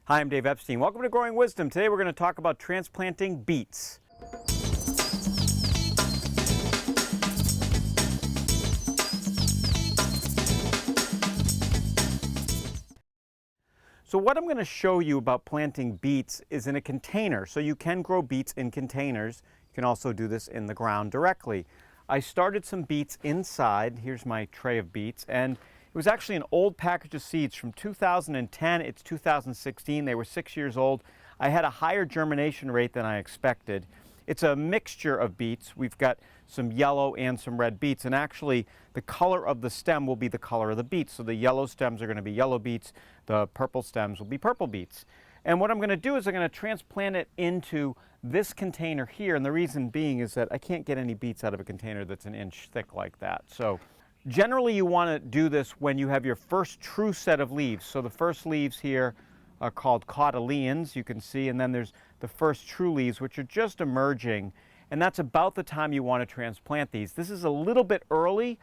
Hi, I'm Dave Epstein. Welcome to Growing Wisdom. Today we're going to talk about transplanting beets. So what I'm going to show you about planting beets is in a container. So you can grow beets in containers. You can also do this in the ground directly. I started some beets inside. Here's my tray of beets, and it was actually an old package of seeds from 2010. It's 2016. They were 6 years old. I had a higher germination rate than I expected. It's a mixture of beets. We've got some yellow and some red beets, and actually the color of the stem will be the color of the beets. So the yellow stems are going to be yellow beets, the purple stems will be purple beets. And what I'm going to do is I'm going to transplant it into this container here, and the reason being is that I can't get any beets out of a container that's an inch thick like that. So generally you want to do this when you have your first true set of leaves. So the first leaves here are called cotyledons, you can see, and then there's the first true leaves, which are just emerging, and that's about the time you want to transplant these. This is a little bit early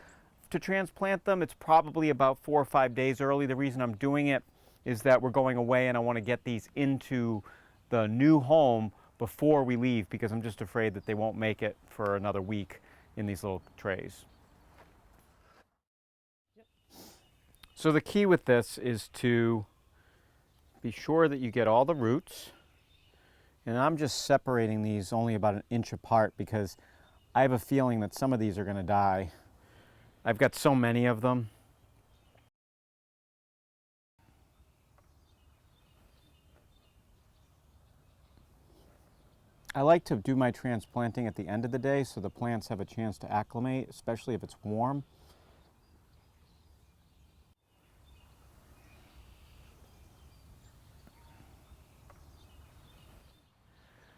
to transplant them. It's probably about 4 or 5 days early. The reason I'm doing it is that we're going away and I want to get these into the new home before we leave, because I'm just afraid that they won't make it for another week in these little trays. So the key with this is to be sure that you get all the roots. And I'm just separating these only about an inch apart because I have a feeling that some of these are going to die. I've got so many of them. I like to do my transplanting at the end of the day so the plants have a chance to acclimate, especially if it's warm.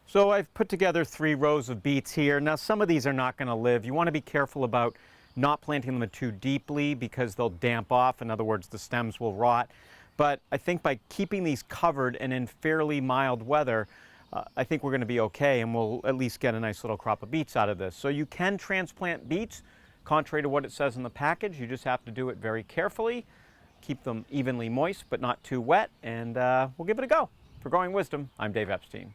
So I've put together 3 rows of beets here. Now some of these are not going to live. You want to be careful about not planting them too deeply because they'll damp off. In other words, the stems will rot. But I think by keeping these covered and in fairly mild weather, I think we're going to be okay, and we'll at least get a nice little crop of beets out of this. So you can transplant beets, contrary to what it says in the package. You just have to do it very carefully. Keep them evenly moist but not too wet, and we'll give it a go. For Growing Wisdom, I'm Dave Epstein.